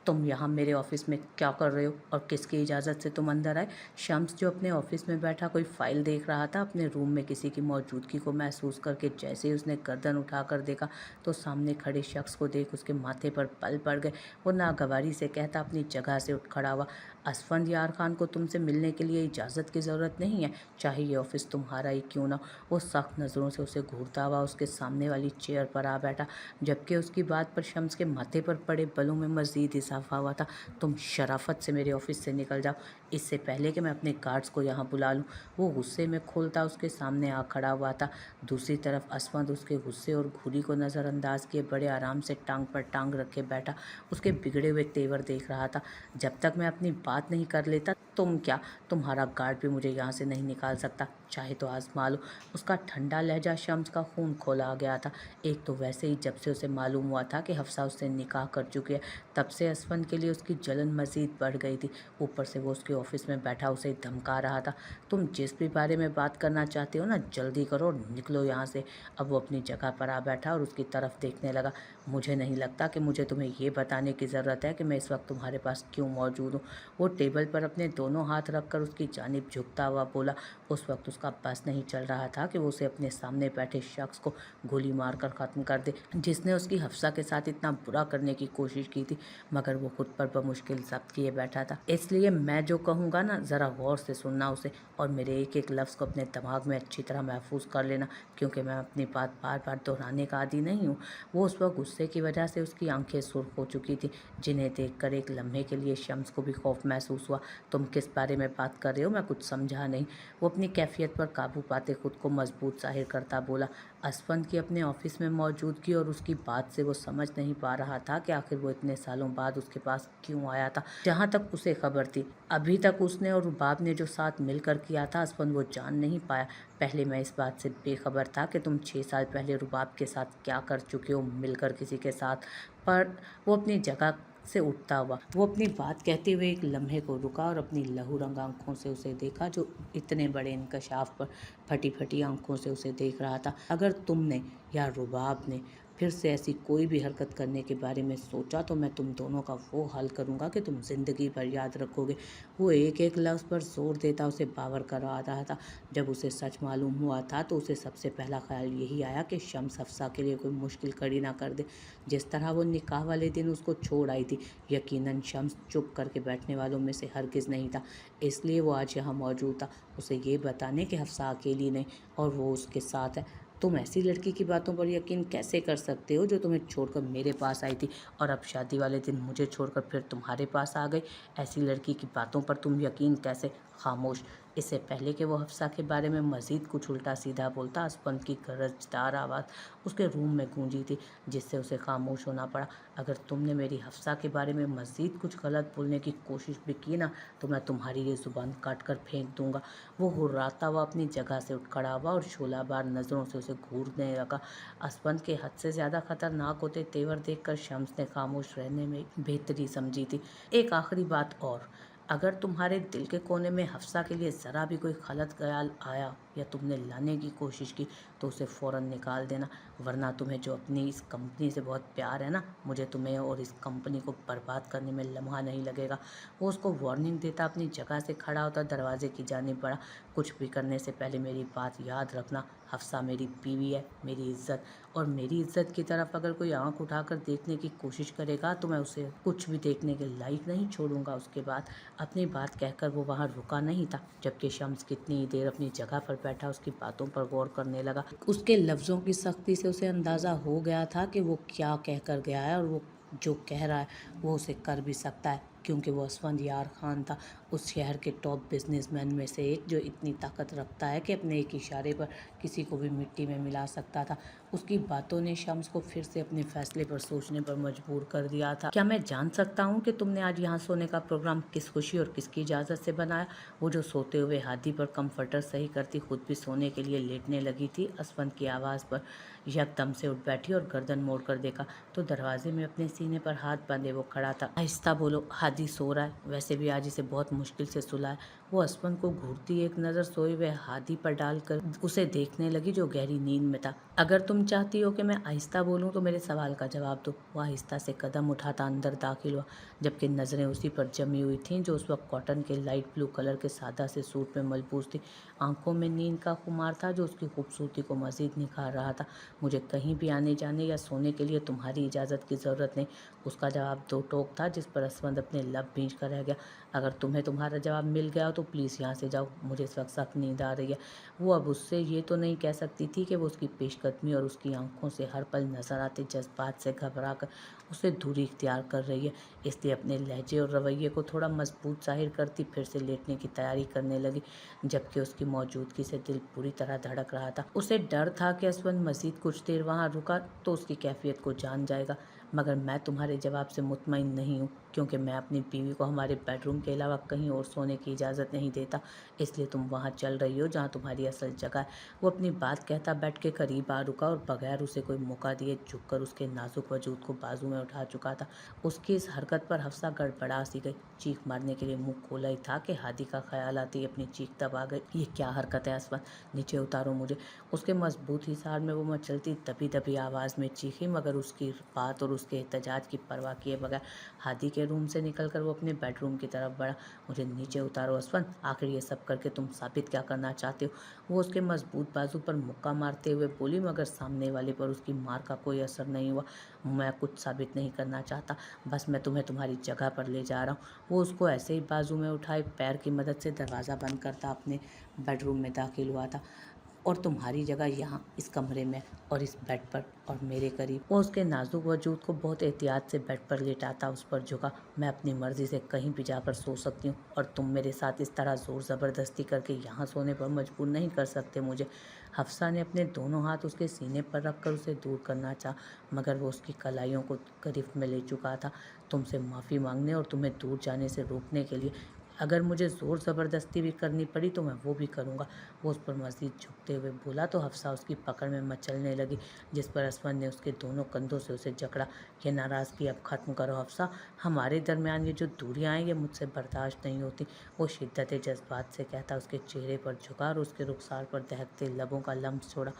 तुम यहाँ मेरे ऑफिस में क्या कर रहे हो और किसकी इजाज़त से तुम अंदर आए? शम्स जो अपने ऑफिस में बैठा कोई फाइल देख रहा था, अपने रूम में किसी की मौजूदगी को महसूस करके जैसे ही उसने गर्दन उठाकर देखा तो सामने खड़े शख्स को देख उसके माथे पर पल पड़ गए। वो नागवारी से कहता अपनी जगह से उठ खड़ा हुआ, असफंद यार खान को तुमसे मिलने के लिए इजाज़त की ज़रूरत नहीं है, चाहे ये ऑफिस तुम्हारा ही क्यों ना हो। वो सख्त नज़रों से उसे घूरता हुआ उसके सामने वाली चेयर पर आ बैठा, जबकि उसकी बात पर शम्स के माथे पर पड़े बलों में मज़ीद इजाफा हुआ था। तुम शराफत से मेरे ऑफिस से निकल जाओ, इससे पहले कि मैं अपने गार्ड्स को यहाँ बुला लूँ। वो गुस्से में खोलता उसके सामने आ खड़ा हुआ था। दूसरी तरफ असमत उसके गुस्से और घूरी को नज़रअंदाज किए बड़े आराम से टांग पर टांग रखे बैठा उसके बिगड़े हुए तेवर देख रहा था। जब तक मैं अपनी बात नहीं कर लेता, तुम क्या, तुम्हारा गार्ड भी मुझे यहाँ से नहीं निकाल सकता, चाहे तो आजमा लो। उसका ठंडा लहजा शम्स का खून खोला गया था। एक तो वैसे ही जब से उसे मालूम हुआ था कि हफ्सा उससे निकाह कर चुकी है, तब से असफन के लिए उसकी जलन मज़ीद बढ़ गई थी। ऊपर से वो उसके ऑफिस में बैठा उसे धमका रहा था, तुम जिस भी बारे में बात करना चाहते हो ना, जल्दी करो और निकलो यहाँ से। अब वो अपनी जगह पर आ बैठा और उसकी तरफ देखने लगा। मुझे नहीं लगता कि मुझे तुम्हें ये बताने की ज़रूरत है कि मैं इस वक्त तुम्हारे पास क्यों मौजूद हूँ। वो टेबल पर अपने दोनों हाथ रखकर उसकी जानिब झुकता हुआ बोला। उस वक्त उसका बस नहीं चल रहा था कि वो उसे अपने सामने बैठे शख्स को गोली मारकर ख़त्म कर दे, जिसने उसकी हफ्सा के साथ इतना बुरा करने की कोशिश की थी, मगर वो खुद पर बमुश्किल ज़ब्त किए बैठा था। इसलिए मैं जो कहूँगा ना, ज़रा गौर से सुनना उसे, और मेरे एक एक लफ्ज़ को अपने दिमाग में अच्छी तरह महफूज कर लेना, क्योंकि मैं अपनी बात बार बार दोहराने का आदी नहीं हूँ। वो उस वक्त गुस्से की वजह से उसकी आंखें सुर्ख हो चुकी थी, जिन्हें देखकर एक लम्हे के लिए शम्स को भी खौफ महसूस हुआ। तुम किस बारे में बात कर रहे हो, मैं कुछ समझा नहीं। वो अपनी कैफियत पर काबू पाते खुद को मजबूत जाहिर करता बोला। असफंद की अपने ऑफिस में मौजूदगी और उसकी बात से वो समझ नहीं पा रहा था कि आखिर वो इतने सालों बाद उसके पास क्यों आया था। जहाँ तक उसे खबर थी, अभी तक उसने और रुबाब ने जो साथ मिलकर किया था, असफंद वो जान नहीं पाया। पहले मैं इस बात से बेखबर था कि तुम 6 साल पहले रुबाब के साथ क्या कर चुके हो मिलकर किसी के साथ। पर वो अपनी जगह से उठता हुआ, वो अपनी बात कहते हुए एक लम्हे को रुका और अपनी लहू रंग आंखों से उसे देखा, जो इतने बड़े इंकशाफ पर फटी फटी आंखों से उसे देख रहा था। अगर तुमने या रुबाब ने फिर से ऐसी कोई भी हरकत करने के बारे में सोचा तो मैं तुम दोनों का वो हाल करूँगा कि तुम ज़िंदगी भर याद रखोगे। वो एक एक लफ्ज़ पर जोर देता उसे बावर करवा रहा था। जब उसे सच मालूम हुआ था तो उसे सबसे पहला ख्याल यही आया कि शम्स हफ्सा के लिए कोई मुश्किल खड़ी ना कर दे। जिस तरह वो निकाह वाले दिन उसको छोड़ आई थी, यकीनन शम्स चुप करके बैठने वालों में से हरगिज़ नहीं था। इसलिए वो आज यहाँ मौजूद था, उसे ये बताने कि हफ्सा अकेली नहीं और वो उसके साथ है। तुम ऐसी लड़की की बातों पर यकीन कैसे कर सकते हो जो तुम्हें छोड़कर मेरे पास आई थी और अब शादी वाले दिन मुझे छोड़कर फिर तुम्हारे पास आ गई? ऐसी लड़की की बातों पर तुम यकीन कैसे? खामोश। इससे पहले कि वो हफ्सा के बारे में मज़ीद कुछ उल्टा सीधा बोलता, असपंद की गरजदार आवाज़ उसके रूम में गूंजी थी, जिससे उसे खामोश होना पड़ा। अगर तुमने मेरी हफ्सा के बारे में मज़ीद कुछ गलत बोलने की कोशिश भी की ना, तो मैं तुम्हारी ये ज़ुबान काट कर फेंक दूंगा। वो हुर्राता हुआ अपनी जगह से उठ खड़ा हुआ और शोलाबार नज़रों से उसे घूरने लगा। असपंद के हद से ज़्यादा खतरनाक होते तेवर देखकर शम्स ने खामोश रहने में बेहतरी समझी थी। एक आखिरी बात और, अगर तुम्हारे दिल के कोने में हफ्सा के लिए ज़रा भी कोई गलत ख्याल आया या तुमने लाने की कोशिश की तो उसे फ़ौरन निकाल देना, वरना तुम्हें जो अपनी इस कंपनी से बहुत प्यार है ना, मुझे तुम्हें और इस कंपनी को बर्बाद करने में लम्हा नहीं लगेगा। वो उसको वार्निंग देता अपनी जगह से खड़ा होता दरवाजे की जानिब बढ़ा। कुछ भी करने से पहले मेरी बात याद रखना, हफ्सा मेरी बीवी है, मेरी इज्जत, और मेरी इज्जत की तरफ अगर कोई आंख उठाकर देखने की कोशिश करेगा तो मैं उसे कुछ भी देखने के लायक नहीं छोड़ूंगा। उसके बाद अपनी बात कहकर वो वहाँ रुका नहीं था, जबकि शम्स कितनी देर अपनी जगह पर बैठा उसकी बातों पर गौर करने लगा। उसके लफ्ज़ों की सख्ती से उसे अंदाज़ा हो गया था कि वो क्या कह कर गया है, और वो जो कह रहा है वो उसे कर भी सकता है, क्योंकि वो असफंद यार खान था, उस शहर के टॉप बिजनेसमैन में से एक, जो इतनी ताकत रखता है कि अपने एक इशारे पर किसी को भी मिट्टी में मिला सकता था। उसकी बातों ने शम्स को फिर से अपने फैसले पर सोचने पर मजबूर कर दिया था। क्या मैं जान सकता हूँ कि तुमने आज यहाँ सोने का प्रोग्राम किस खुशी और किसकी इजाज़त से बनाया? वो जो सोते हुए हाथी पर कंफर्टर सही करती खुद भी सोने के लिए लेटने लगी थी, असफंद की आवाज़ पर यकदम से उठ बैठी और गर्दन मोड़ कर देखा तो दरवाजे में अपने सीने पर हाथ बांधे वो खड़ा था। आहिस्ता बोलो, हादी सो रहा है, वैसे भी आज इसे बहुत मुश्किल से सुलाया। वो असफन को घूरती एक नज़र सोए हुए हादी पर डालकर उसे देखने लगी जो गहरी नींद में था। अगर तुम चाहती हो कि मैं आहिस्ता बोलूं तो मेरे सवाल का जवाब दो। वह आहिस्ता से कदम उठाता अंदर दाखिल हुआ, जबकि नज़रें उसी पर जमी हुई थीं जो उस वक्त कॉटन के लाइट ब्लू कलर के सादा से सूट में मलबूस थी। आंखों में नींद का खुमार था जो उसकी खूबसूरती को मजीद निखार रहा था। मुझे कहीं भी आने जाने या सोने के लिए तुम्हारी इजाज़त की ज़रूरत नहीं। उसका जवाब दो टोक था जिस पर असफंद अपने लब भींच कर रह गया। अगर तुम्हें तुम्हारा जवाब मिल गया हो तो प्लीज़ यहाँ से जाओ, मुझे इस वक्त सख्त नींद आ रही है। वो अब उससे ये तो नहीं कह सकती थी कि वो उसकी पेशकदमी और उसकी आंखों से हर पल नजर आते जज्बात से घबरा कर उसे दूरी इख्तियार कर रही है, इसलिए अपने लहजे और रवैये को थोड़ा मजबूत जाहिर करती फिर से लेटने की तैयारी करने लगी, जबकि उसकी मौजूदगी से दिल पूरी तरह धड़क रहा था। उसे डर था कि असफंद मजीद कुछ देर वहाँ रुका तो उसकी कैफियत को जान जाएगा। मगर मैं तुम्हारे जवाब से मुतमईन नहीं हूँ, क्योंकि मैं अपनी बीवी को हमारे बेडरूम के अलावा कहीं और सोने की इजाज़त नहीं देता, इसलिए तुम वहाँ चल रही हो जहाँ तुम्हारी असल जगह है। वो अपनी बात कहता बेड के करीब आ रुका और बगैर उसे कोई मौका दिए झुककर उसके नाजुक वजूद को बाजू में उठा चुका था। उसकी इस हरकत पर हफ्सा गड़बड़ा सी गई। चीख मारने के लिए मुंह खोला ही था कि हादी का ख्याल आते ही अपनी चीख दबा गई। ये क्या हरकत है असफन, नीचे उतारो मुझे। उसके मजबूत हिसार में वो मचलती दबी दबी आवाज़ में चीखी, मगर उसकी बात और उसके एहतजाज की परवाह किए बगैर हादी के रूम से निकलकर वो अपने बेडरूम की तरफ बढ़ा। मुझे नीचे उतारो असफन, आखिर ये सब करके तुम साबित क्या करना चाहते हो? वो उसके मजबूत बाजू पर मुक्का मारते हुए बोली, मगर सामने वाले पर उसकी मार का कोई असर नहीं हुआ। मैं कुछ साबित नहीं करना चाहता, बस मैं तुम्हें तुम्हारी जगह पर ले जा रहा हूँ। वो उसको ऐसे ही बाजू में उठाए पैर की मदद से दरवाज़ा बंद करता अपने बेडरूम में दाखिल हुआ था। और तुम्हारी जगह यहाँ इस कमरे में और इस बेड पर और मेरे करीब। वो उसके नाजुक वजूद को बहुत एहतियात से बेड पर लेटाता उस पर झुका। मैं अपनी मर्जी से कहीं भी जाकर सो सकती हूँ और तुम मेरे साथ इस तरह ज़ोर ज़बरदस्ती करके यहाँ सोने पर मजबूर नहीं कर सकते मुझे। हफ्सा ने अपने दोनों हाथ उसके सीने पर रखकर उसे दूर करना चाहा, मगर वो उसकी कलाइयों को गिरफ्त में ले चुका था। तुमसे माफ़ी मांगने और तुम्हें दूर जाने से रोकने के लिए अगर मुझे ज़ोर ज़बरदस्ती भी करनी पड़ी तो मैं वो भी करूँगा। वो उस पर मज़ीद झुकते हुए बोला तो हफ्सा उसकी पकड़ में मचलने लगी, जिस पर असफन ने उसके दोनों कंधों से उसे जकड़ा। ये नाराज़गी अब ख़त्म करो हफ्सा, हमारे दरमियान ये जो दूरियाँ हैं ये मुझसे बर्दाश्त नहीं होती। वो शिद्दत जज्बात से कहता उसके चेहरे पर झुका और उसके रुखसार पर दहकते लबों का लम्स छोड़ा।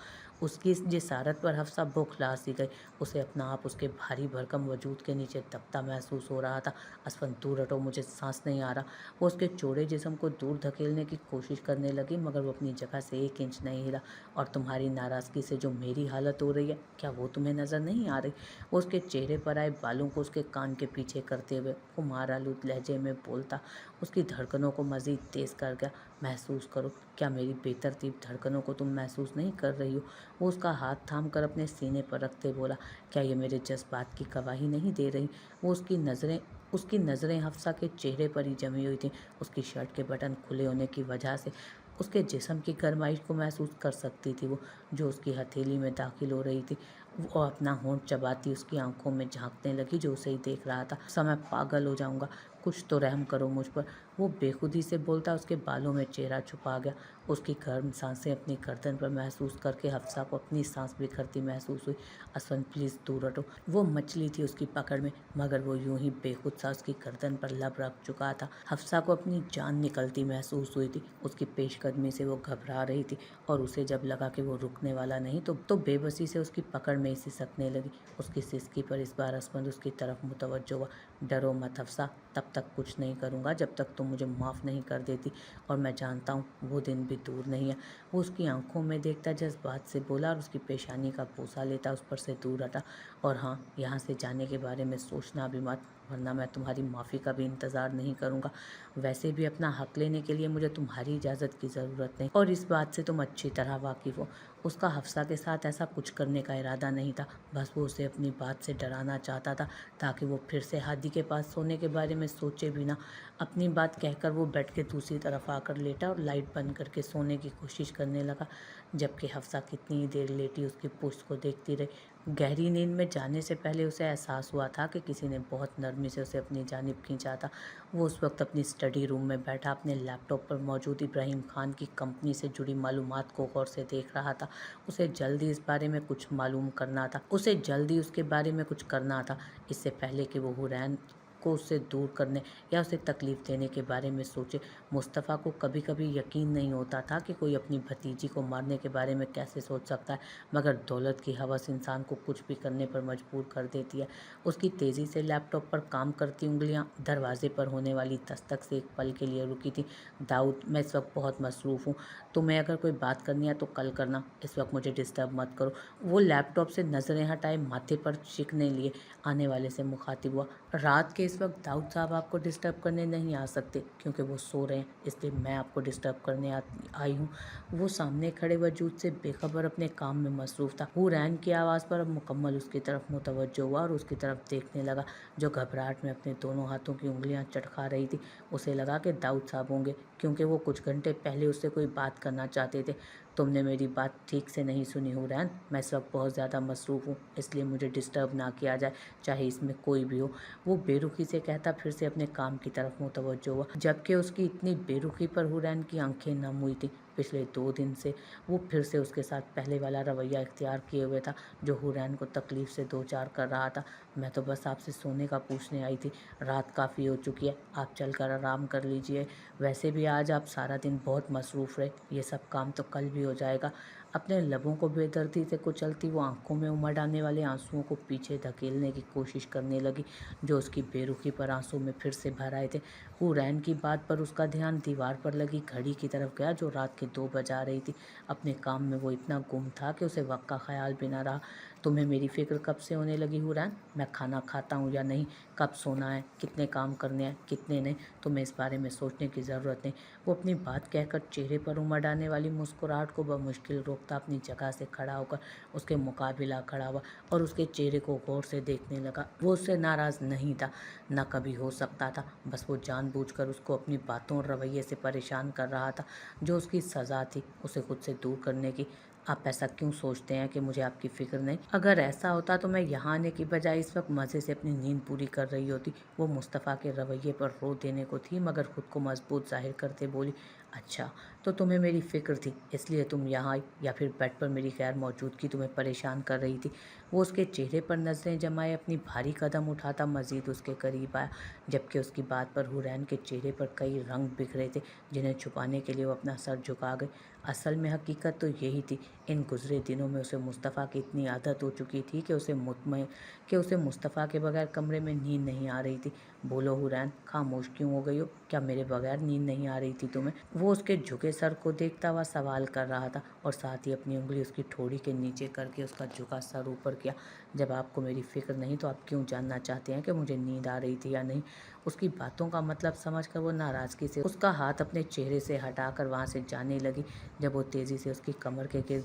उसकी इस जिसारत पर हफ्सा बौखला सी गई। उसे अपना आप उसके भारी भरकम वजूद के नीचे दबता महसूस हो रहा था। असफन दूर हटो, मुझे सांस नहीं आ रहा। वो उसके चौड़े जिस्म को दूर धकेलने की कोशिश करने लगी, मगर वो अपनी जगह से एक इंच नहीं हिला। और तुम्हारी नाराज़गी से जो मेरी हालत हो रही है, क्या वो तुम्हें नज़र नहीं आ रही? वो उसके चेहरे पर आए बालों को उसके कान के पीछे करते हुए खुमार आलूद लहजे में बोलता उसकी धड़कनों को मज़ीद तेज़ कर गया। महसूस करो, क्या मेरी बेतरतीब धड़कनों को तुम महसूस नहीं कर रही हो? वो उसका हाथ थाम कर अपने सीने पर रखते बोला, क्या ये मेरे जज्बात की गवाही नहीं दे रही? वो उसकी नज़रें हफ्सा के चेहरे पर ही जमी हुई थीं। उसकी शर्ट के बटन खुले होने की वजह से उसके जिस्म की गर्माइश को महसूस कर सकती थी वो, जो उसकी हथेली में दाखिल हो रही थी। वो अपना होंठ चबाती उसकी आंखों में झांकने लगी जो उसे ही देख रहा था। समय पागल हो जाऊंगा, कुछ तो रहम करो मुझ पर। वो बेखुदी से बोलता उसके बालों में चेहरा छुपा गया। उसकी गर्म सांसें अपनी गर्दन पर महसूस करके हफ्सा को अपनी सांस बिखरती महसूस हुई। असफन प्लीज़ दूर हटो। वो मछली थी उसकी पकड़ में, मगर वो यूं ही बेखुद सा उसकी गर्दन पर लब रख चुका था। हफ्सा को अपनी जान निकलती महसूस हुई थी। उसकी पेशकदमी से वो घबरा रही थी और उसे जब लगा कि वो रुकने वाला नहीं तो बेबसी से उसकी पकड़ में ही सिसकने लगी। उसकी सिसकी पर इस बार असफंद उसकी तरफ मुतवज्जो हुआ। डरो मत हफ्सा, तब तक कुछ नहीं करूँगा जब तक तुम मुझे माफ़ नहीं कर देती, और मैं जानता हूँ वो दिन भी दूर नहीं है। वो उसकी आंखों में देखता जज्बात से बोला और उसकी पेशानी का बोसा लेता उस पर से दूर हटा। और हाँ, यहाँ से जाने के बारे में सोचना भी मत, वरना मैं तुम्हारी माफ़ी का भी इंतज़ार नहीं करूँगा। वैसे भी अपना हक लेने के लिए मुझे तुम्हारी इजाज़त की ज़रूरत नहीं, और इस बात से तुम अच्छी तरह वाकिफ़ हो। उसका हफ्सा के साथ ऐसा कुछ करने का इरादा नहीं था, बस वो उसे अपनी बात से डराना चाहता था ताकि वो फिर से हादी के पास सोने के बारे में सोचे भी ना। अपनी बात कहकर वो बेड के दूसरी तरफ आकर लेटा और लाइट बंद करके सोने की कोशिश करने लगा, जबकि हफ्सा कितनी ही देर लेटी उसकी पुश्त को देखती रही। गहरी नींद में जाने से पहले उसे एहसास हुआ था कि किसी ने बहुत नरमी से उसे अपनी जानिब खींचा था। वो उस वक्त अपनी स्टडी रूम में बैठा अपने लैपटॉप पर मौजूद इब्राहिम खान की कंपनी से जुड़ी मालूमात को गौर से देख रहा था। उसे जल्दी इस बारे में कुछ मालूम करना था, उसे जल्दी उसके बारे में कुछ करना था, इससे पहले कि वो हुरैन को उससे दूर करने या उसे तकलीफ़ देने के बारे में सोचे। मुस्तफ़ा को कभी कभी यकीन नहीं होता था कि कोई अपनी भतीजी को मारने के बारे में कैसे सोच सकता है, मगर दौलत की हवस इंसान को कुछ भी करने पर मजबूर कर देती है। उसकी तेज़ी से लैपटॉप पर काम करती उंगलियां दरवाजे पर होने वाली दस्तक से एक पल के लिए रुकी थी। दाऊद, मैं इस वक्त बहुत मसरूफ़ हूँ, तुम्हें अगर कोई बात करनी है तो कल करना, इस वक्त मुझे डिस्टर्ब मत करो। वो लैपटॉप से नज़रें हटाए माथे पर चिकने लिए आने वाले से मुखातिब हुआ। रात के इस वक्त दाऊद साहब आपको डिस्टर्ब करने नहीं आ सकते क्योंकि वो सो रहे हैं, इसलिए मैं आपको डिस्टर्ब करने आई हूँ। वो सामने खड़े वजूद से बेखबर अपने काम में मसरूफ़ था। हुरैन की आवाज़ पर अब मुकम्मल उसकी तरफ मुतवज्जो हुआ और उसकी तरफ देखने लगा, जो घबराहट में अपने दोनों हाथों की उंगलियां चटका रही थी। उसे लगा कि दाऊद साहब होंगे, क्योंकि वो कुछ घंटे पहले उससे कोई बात करना चाहते थे। तुमने मेरी बात ठीक से नहीं सुनी हुरैन, मैं इस वक्त बहुत ज़्यादा मसरूफ़ हूँ, इसलिए मुझे डिस्टर्ब ना किया जाए, चाहे इसमें कोई भी हो। वो बेरुखी से कहता फिर से अपने काम की तरफ मुतवज्जो हुआ, जबकि उसकी इतनी बेरुखी पर हुरैन की आंखें नम हुई थी। पिछले 2 दिन से वो फिर से उसके साथ पहले वाला रवैया इख्तियार किए हुए था, जो हुरैन को तकलीफ़ से दो चार कर रहा था। मैं तो बस आपसे सोने का पूछने आई थी, रात काफ़ी हो चुकी है, आप चलकर आराम कर लीजिए। वैसे भी आज आप सारा दिन बहुत मसरूफ़ रहे, ये सब काम तो कल भी हो जाएगा। अपने लबों को बेदर्दी से कुचलती वो आंखों में उमड़ आने वाले आंसुओं को पीछे धकेलने की कोशिश करने लगी, जो उसकी बेरुखी पर आंसू में फिर से भर आए थे। हुरैन की बात पर उसका ध्यान दीवार पर लगी घड़ी की तरफ गया, जो रात के 2 बजा रही थी। अपने काम में वो इतना गुम था कि उसे वक्त का ख्याल भी ना रहा। तुम्हें मेरी फ़िक्र कब से होने लगी हुरैन? मैं खाना खाता हूँ या नहीं, कब सोना है, कितने काम करने हैं, कितने नहीं, तुम्हें इस बारे में सोचने की ज़रूरत नहीं। वो अपनी बात कहकर चेहरे पर उमड़ आने वाली मुस्कुराहट को बमुश्किल रोकता अपनी जगह से खड़ा होकर उसके मुकाबिला खड़ा हुआ और उसके चेहरे को गौर से देखने लगा। वो उससे नाराज़ नहीं था, न कभी हो सकता था, बस वो जानबूझकर उसको अपनी बातों और रवैये से परेशान कर रहा था, जो उसकी सज़ा थी उसे खुद से दूर करने की। आप ऐसा क्यों सोचते हैं कि मुझे आपकी फ़िक्र नहीं? अगर ऐसा होता तो मैं यहाँ आने की बजाय इस वक्त मज़े से अपनी नींद पूरी कर रही होती। वो मुस्तफ़ा के रवैये पर रो देने को थी, मगर खुद को मजबूत जाहिर करते बोली, अच्छा तो तुम्हें मेरी फ़िक्र थी, इसलिए तुम यहाँ आई, या फिर बेड पर मेरी गैर मौजूदगी तुम्हें परेशान कर रही थी? वो उसके चेहरे पर नज़रें जमाए अपनी भारी कदम उठाता मज़ीद उसके करीब आया, जबकि उसकी बात पर हुरैन के चेहरे पर कई रंग बिखरे थे, जिन्हें छुपाने के लिए वो अपना सर झुका गई। असल में हकीकत तो यही थी, इन गुज़रे दिनों में उसे मुस्तफ़ा की इतनी आदत हो चुकी थी कि उसे मुस्तफ़ा के बगैर कमरे में नींद नहीं आ रही थी। बोलो हुरैन, खामोश क्यों हो गई हो? क्या मेरे बगैर नींद नहीं आ रही थी तुम्हें? वो उसके झुके सर को देखता हुआ सवाल कर रहा था और साथ ही अपनी उंगली उसकी ठोड़ी के नीचे करके उसका झुका सर ऊपर किया। जब आपको मेरी फ़िक्र नहीं तो आप क्यों जानना चाहते हैं कि मुझे नींद आ रही थी या नहीं? उसकी बातों का मतलब समझकर वो नाराज़गी से उसका हाथ अपने चेहरे से हटाकर वहाँ से जाने लगी। जब वो तेज़ी से उसकी कमर के गिर्द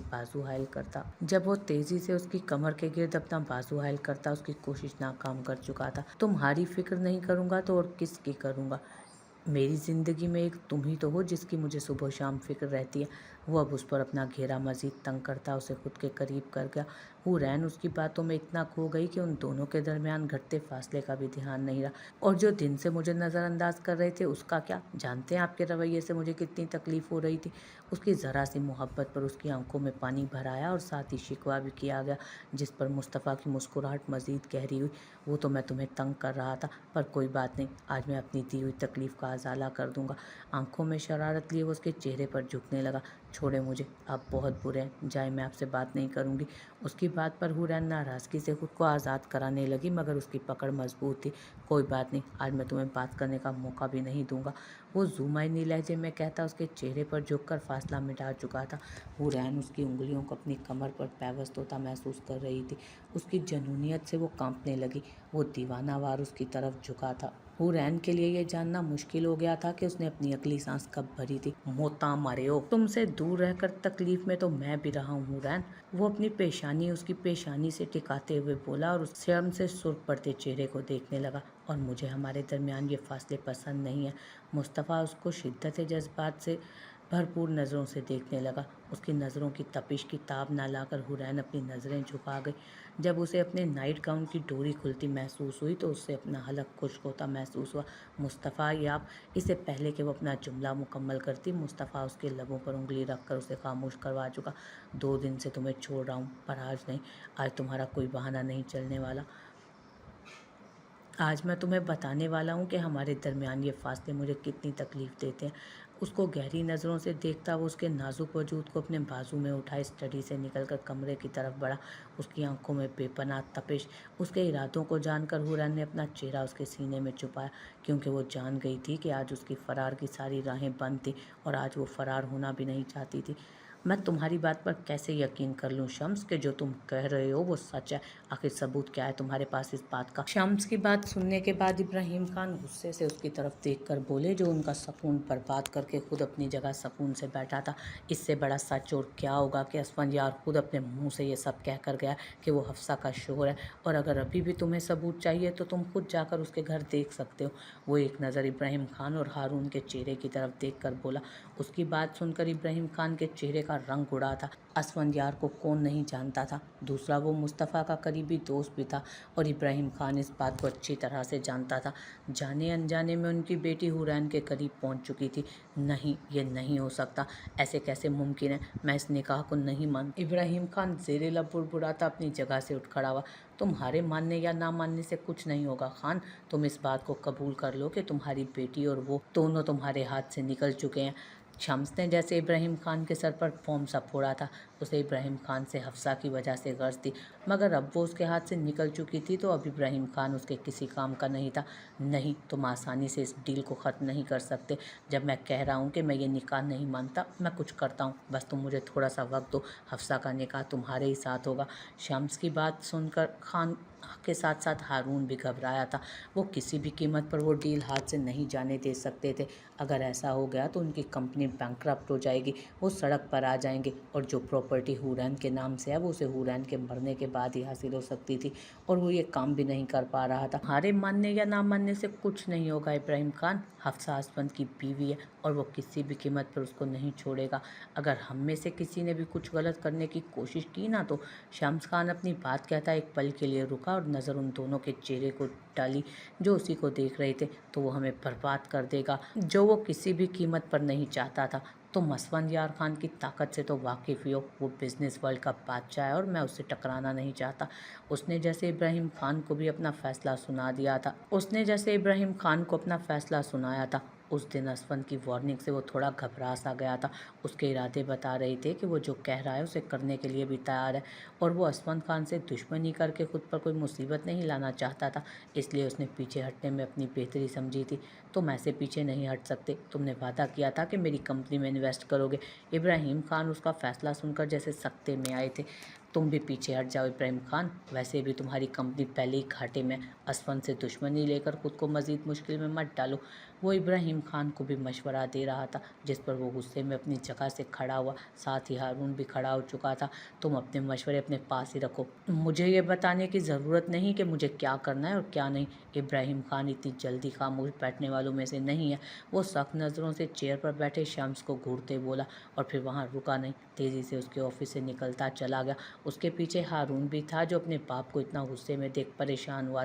अपना बाजू हायल करता उसकी कोशिश नाकाम कर चुका था। तुम्हारी फ़िक्र नहीं करूँगा तो और किसकी करूँगा? मेरी ज़िंदगी में एक तुम ही तो हो जिसकी मुझे सुबह शाम फ़िक्र रहती है। वो अब उस पर अपना घेरा मज़ीद तंग करता उसे खुद के करीब कर गया। हुरैन उसकी बातों में इतना खो गई कि उन दोनों के दरमियान घटते फासले का भी ध्यान नहीं रहा। और जो दिन से मुझे नज़रअंदाज कर रहे थे उसका क्या? जानते हैं आपके रवैये से मुझे कितनी तकलीफ़ हो रही थी? उसकी ज़रा सी मोहब्बत पर उसकी आंखों में पानी भर आया और साथ ही शिकवा भी किया गया, जिस पर मुस्तफ़ा की मुस्कुराहट मज़ीद गहरी हुई। वो तो मैं तुम्हें तंग कर रहा था, पर कोई बात नहीं, आज मैं अपनी दी हुई तकलीफ़ का अज़ाला कर दूंगा। आंखों में शरारत लिए वो उसके चेहरे पर झुकने लगा। छोड़े मुझे, आप बहुत बुरे हैं, जाए, मैं आपसे बात नहीं करूंगी। उसकी बात पर हुरैन नाराज़गी से खुद को आज़ाद कराने लगी, मगर उसकी पकड़ मजबूत थी। कोई बात नहीं, आज मैं तुम्हें बात करने का मौका भी नहीं दूंगा, वो ज़ुमाइनी लहजे में कहता उसके चेहरे पर झुककर फासला मिटा चुका था। हुरैन उसकी उंगलियों को अपनी कमर पर पैवस्त होता महसूस कर रही थी। उसकी जनूनियत से वो कांपने लगी। वो दीवाना वार उसकी तरफ झुका था। हुरैन के लिए ये जानना मुश्किल हो गया था कि उसने अपनी अगली सांस कब भरी थी। मोता मारे हो, तुमसे दूर रहकर तकलीफ में तो मैं भी रहा हूँ हुरैन। वो अपनी पेशानी उसकी पेशानी से टिकाते हुए बोला और उस शर्म से सुर्ख पड़ते चेहरे को देखने लगा। और मुझे हमारे दरमियान ये फासले पसंद नहीं है। मुस्तफ़ा उसको शिद्दत जज्बात से भरपूर नज़रों से देखने लगा। उसकी नज़रों की तपिश की ताब ना लाकर हुरैन अपनी नज़रें झुका गई। जब उसे अपने नाइट गाउन की डोरी खुलती महसूस हुई तो उससे अपना हलक खुश्क होता महसूस हुआ। मुस्तफ़ा, या आप, इससे पहले कि वो अपना जुमला मुकम्मल करती, मुस्तफ़ा उसके लबों पर उंगली रखकर उसे खामोश करवा चुका। 2 दिन से तुम्हें छोड़ रहा हूँ, पर आज नहीं, आज तुम्हारा कोई बहाना नहीं चलने वाला। आज मैं तुम्हें बताने वाला हूँ कि हमारे दरमियान ये फासले मुझे कितनी तकलीफ़ देते हैं। उसको गहरी नज़रों से देखता वो उसके नाजुक वजूद को अपने बाजू में उठाए स्टडी से निकलकर कमरे की तरफ बढ़ा। उसकी आंखों में बेपनाह तपिश। उसके इरादों को जानकर हुरैन ने अपना चेहरा उसके सीने में छुपाया, क्योंकि वो जान गई थी कि आज उसकी फ़रार की सारी राहें बंद थी और आज वो फ़रार होना भी नहीं चाहती थी। मैं तुम्हारी बात पर कैसे यकीन कर लूँ शम्स कि जो तुम कह रहे हो वो सच है? आखिर सबूत क्या है तुम्हारे पास इस बात का? शम्स की बात सुनने के बाद इब्राहिम खान गुस्से से उसकी तरफ देखकर बोले, जो उनका सुकून बर्बाद करके खुद अपनी जगह सुकून से बैठा था। इससे बड़ा सच और क्या होगा कि असफंयार खुद अपने मुंह से ये सब कह कर गया कि वो हफ्सा का शोहर है, और अगर अभी भी तुम्हें सबूत चाहिए तो तुम खुद जाकर उसके घर देख सकते हो। वो एक नज़र इब्राहिम खान और हारून के चेहरे की तरफ देख कर बोला। उसकी बात सुनकर इब्राहिम खान के चेहरे का रंग उड़ा था। असफंयार को कौन नहीं जानता था? दूसरा, वो मुस्तफ़ा का करीबी दोस्त भी था और इब्राहिम खान इस बात को अच्छी तरह से जानता था। जाने अनजाने में उनकी बेटी हुरैन के करीब पहुंच चुकी थी। नहीं, ये नहीं हो सकता। ऐसे कैसे मुमकिन है? मैं इस निकाह को नहीं मानता। इब्राहिम खान ज़ेरे लब बुड़बुड़ाता अपनी जगह से उठ खड़ा हुआ। तुम्हारे मानने या ना मानने से कुछ नहीं होगा खान। तुम इस बात को कबूल कर लो कि तुम्हारी बेटी और वो दोनों तुम्हारे हाथ से निकल चुके हैं। शम्स ने जैसे इब्राहिम खान के सर पर फॉर्म सा फोड़ा था। उसे इब्राहिम खान से हफ्सा की वजह से गर्ज थी, मगर अब वो उसके हाथ से निकल चुकी थी तो अब इब्राहिम खान उसके किसी काम का नहीं था। नहीं, तुम आसानी से इस डील को ख़त्म नहीं कर सकते। जब मैं कह रहा हूँ कि मैं ये निकाह नहीं मानता, मैं कुछ करता हूँ। बस तुम मुझे थोड़ा सा वक्त दो, हफ्सा का निकाह तुम्हारे ही साथ होगा। शम्स की बात सुनकर खान के साथ साथ हारून भी घबराया था। वो किसी भी कीमत पर वो डील हाथ से नहीं जाने दे सकते थे। अगर ऐसा हो गया तो उनकी कंपनी बैंकरप्ट हो जाएगी, वो सड़क पर आ जाएंगे, और जो प्रॉपर्टी हुरैन के नाम से है वो उसे हुरैन के मरने के बाद ही हासिल हो सकती थी, और वो ये काम भी नहीं कर पा रहा था। हारे मानने या ना मानने से कुछ नहीं होगा इब्राहिम खान। हफ्सा आसमंद की बीवी है और वो किसी भी कीमत पर उसको नहीं छोड़ेगा। अगर हम में से किसी ने भी कुछ गलत करने की कोशिश की ना तो। शम्स खान अपनी बात कहता एक पल के लिए रुका और नज़र उन दोनों के चेहरे को डाली जो उसी को देख रहे थे। तो वो हमें बर्बाद कर देगा, जो वो किसी भी कीमत पर नहीं चाहता था। तुम असफंयार खान की ताकत से तो वाकिफ़ ही हो। वो बिज़नेस वर्ल्ड का बादशाह है और मैं उससे टकराना नहीं चाहता। उसने जैसे इब्राहिम खान को भी अपना फ़ैसला सुना दिया था उसने जैसे इब्राहिम खान को अपना फ़ैसला सुनाया था। उस दिन असफंद की वार्निंग से वो थोड़ा घबरा सा गया था। उसके इरादे बता रहे थे कि वो जो कह रहा है उसे करने के लिए भी तैयार है, और वो असफंद खान से दुश्मनी करके खुद पर कोई मुसीबत नहीं लाना चाहता था। इसलिए उसने पीछे हटने में अपनी बेहतरी समझी थी। तुम ऐसे पीछे नहीं हट सकते। तुमने वादा किया था कि मेरी कंपनी में इन्वेस्ट करोगे। इब्राहिम खान उसका फ़ैसला सुनकर जैसे सख्ते में आए थे। तुम भी पीछे हट जाओ इब्राहिम खान, वैसे भी तुम्हारी कंपनी पहले ही घाटे में। असफंद से दुश्मनी लेकर खुद को मज़ीद मुश्किल में मत डालो। वो इब्राहिम खान को भी मशवरा दे रहा था, जिस पर वो गुस्से में अपनी जगह से खड़ा हुआ। साथ ही हारून भी खड़ा हो चुका था। तुम अपने मशवरे अपने पास ही रखो, मुझे ये बताने की ज़रूरत नहीं कि मुझे क्या करना है और क्या नहीं। इब्राहिम खान इतनी जल्दी खामोश बैठने वालों में से नहीं है। वो सख्त नज़रों से चेयर पर बैठे शम्स को घूरते बोला, और फिर वहाँ रुका नहीं, तेज़ी से उसके ऑफिस से निकलता चला गया। उसके पीछे हारून भी था, जो अपने बाप को इतना गुस्से में देख परेशान हुआ।